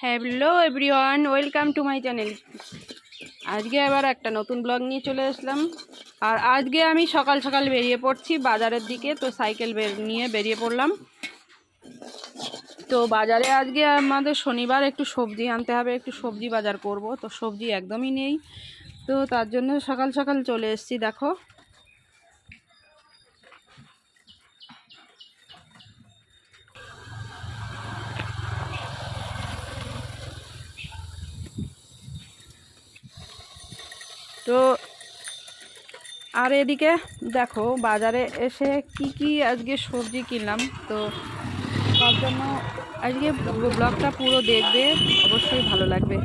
Hello everyone, welcome to my channel. আজকে আবার একটা নতুন ব্লগ নিয়ে চলে আসলাম। আর আজকে আমি সকাল সকাল বেরিয়ে পড়ছি বাজারের দিকে। তো সাইকেল নিয়ে বেরিয়ে পড়লাম। তো বাজারে আজকে আমাদের শনিবার, একটু সবজি আনতে হবে, একটু সবজি বাজার করব। তো সবজি একদমই নেই, তো তার জন্য সকাল সকাল চলে এসেছি। দেখো, তো আর এদিকে দেখো বাজারে এসে কি আজকে সবজি কিনলাম। তো তার জন্য আজকে ব্লগটা পুরো দেখবে, অবশ্যই ভালো লাগবে।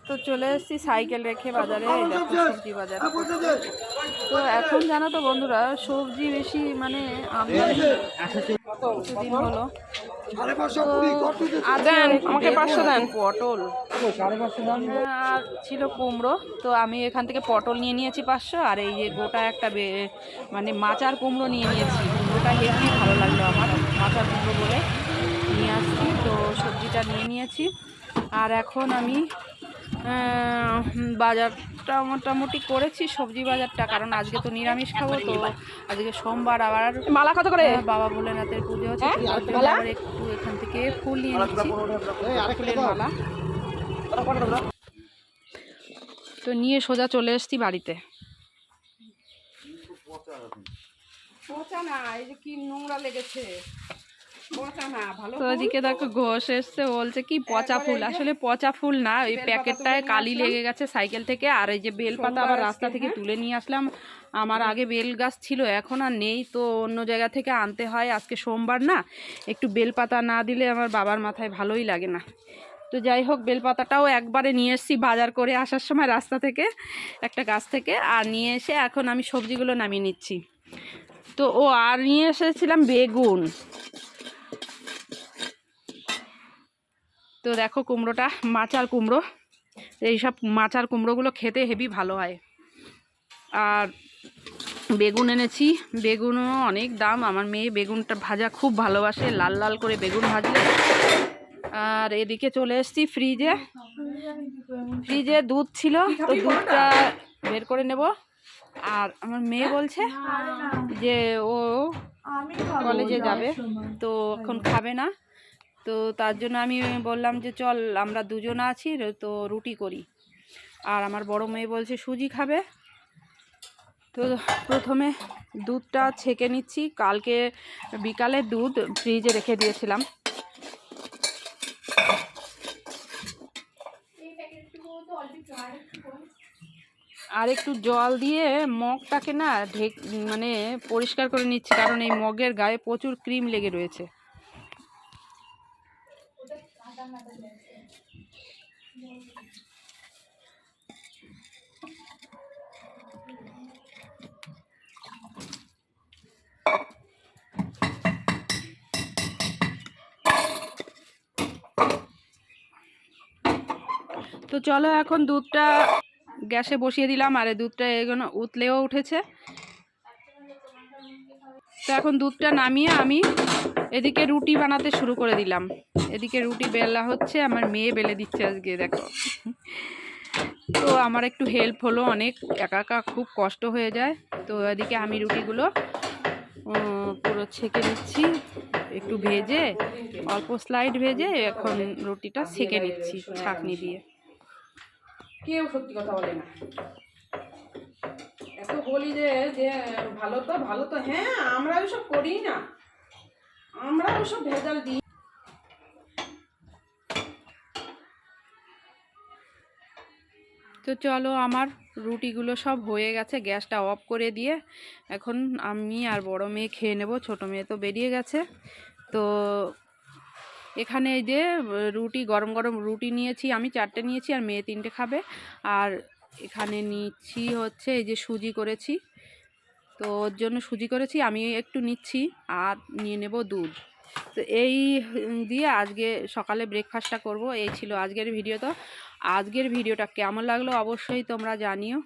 তো চলে এসেছি সাইকেল রেখে বাজারে, দেখো সবজি বাজার। তো এখন জানো তো বন্ধুরা, সবজি বেশি মানে কিছুদিন হলো। আমাকে 500 দেন পটল, আর ছিল কুমড়ো। তো আমি এখান থেকে পটল নিয়ে নিয়েছি 500, আর এই যে গোটা একটা মানে মাচার কুমড়ো নিয়ে নিয়েছি। কুমড়োটা হেভি ভালো লাগলো আমার, মাচার কুমড়ো বলে নিয়ে আসছি। তো সবজিটা নিয়ে নিয়েছি। আর এখন আমি বাজারটা মোটামুটি করেছি, সবজি বাজারটা, কারণ আজকে তো নিরামিষ খাবো। তো আজকে সোমবার, আবার মালা কত করে বাবা ভোলেনাথের পুজো হচ্ছে। আবার একটু এখান থেকে ফুল নিয়ে নিচ্ছি, ফুলের মালা। তো নিয়ে সোজা চলে এসেছি বাড়িতে। পচা না, এই যে কি নোংরা লেগেছে। তো এদিকে দেখো ঘোষ এসছে, বলছে কি পচা ফুল। আসলে পচা ফুল না, ওই প্যাকেটটায় কালি লেগে গেছে সাইকেল থেকে। আর এই যে বেলপাতা আবার রাস্তা থেকে তুলে নিয়ে আসলাম। আমার আগে বেল গাছ ছিল, এখন আর নেই, তো অন্য জায়গা থেকে আনতে হয়। আজকে সোমবার না, একটু বেলপাতা না দিলে আমার বাবার মাথায় ভালোই লাগে না। তো যাই হোক, বেলপাতাটাও একবারে নিয়ে এসেছি বাজার করে আসার সময় রাস্তা থেকে, একটা গাছ থেকে। আর নিয়ে এসে এখন আমি সবজিগুলো নামিয়ে নিচ্ছি। তো আর নিয়ে এসেছিলাম বেগুন। তো দেখো কুমড়োটা মাচার কুমড়ো, এইসব মাচার কুমড়োগুলো খেতে হেভি ভালো হয়। আর বেগুন এনেছি, বেগুনও অনেক দাম। আমার মেয়ে বেগুনটা ভাজা খুব ভালোবাসে, লাল লাল করে বেগুন ভাজলে। আর এদিকে চলে এসেছি ফ্রিজে দুধ ছিল, তো দুধটা বের করে নেব। আর আমার মেয়ে বলছে যে ও কলেজে যাবে, তো এখন খাবে না। তো তার জন্য আমি বললাম যে চল, আমরা দুজন আছি, তো রুটি করি। আর আমার বড় মেয়ে বলছে সুজি খাবে। তো প্রথমে দুধটা ছেঁকে নিচ্ছি, কালকে বিকালে দুধ ফ্রিজে রেখে দিয়েছিলাম। আর একটু জল দিয়ে মগটাকে না মানে পরিষ্কার করে নিচ্ছি, কারণ এই মগের গায়ে প্রচুর ক্রিম লেগে রয়েছে। তো চলো, এখন দুধটা গ্যাসে বসিয়ে দিলাম। আর এই দুধটা এগুলো উতলেও উঠেছে। তো এখন দুধটা নামিয়ে আমি এদিকে রুটি বানাতে শুরু করে দিলাম। এদিকে রুটি বেলা হচ্ছে, আমার মেয়ে বেলে দিচ্ছে আজকে, দেখো। তো আমার একটু হেল্প হলো অনেক, একা একা খুব কষ্ট হয়ে যায়। তো এদিকে আমি রুটিগুলো পুরো ছেঁকে নিচ্ছি, একটু ভেজে, অল্প স্লাইড ভেজে এখন রুটিটা ছেঁকে নিচ্ছি ছাঁকনি দিয়ে। কেউ সত্যি কথা বলে না, এত বলি যে ভালো তো হ্যাঁ, আমরা ওইসব করি না, আমরা ওইসব ভেজাল দিই। তো চলো, আমার রুটিগুলো সব হয়ে গেছে, গ্যাসটা অফ করে দিয়ে এখন আমি আর বড় মেয়ে খেয়ে নেব। ছোটো মেয়ে তো বেরিয়ে গেছে। তো এখানে এই যে রুটি, গরম গরম রুটি নিয়েছি, আমি 4টে নিয়েছি, আর মেয়ে 3টে খাবে। আর এখানে নিচ্ছি হচ্ছে এই যে সুজি করেছি, তো ওর জন্য সুজি করেছি, আমি একটু নিচ্ছি। আর নিয়ে নেব দুধ। তো চলো, এখন দুধটা গ্যাসে বসিয়ে দিলাম, আর এই দুধটা তো এই দিয়ে আজকে সকালে ব্রেকফাস্টটা করব। এই ছিল আজকের ভিডিও। তো আজকের ভিডিওটা কেমন লাগলো অবশ্যই তোমরা জানিও,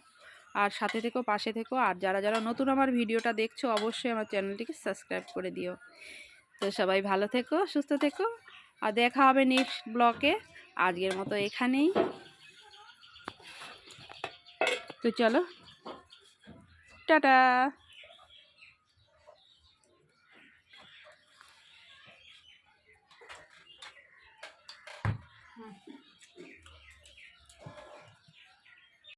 আর সাথে থেকো, পাশে থেকো। আর যারা যারা নতুন আমার ভিডিওটা দেখছো অবশ্যই আমার চ্যানেলটিকে সাবস্ক্রাইব করে দিও। তো সবাই ভালো থেকো, সুস্থ থেকো, আর দেখা হবে নেক্সট ব্লগে। আজকের মতো এখানেই। তো চলো, টাটা।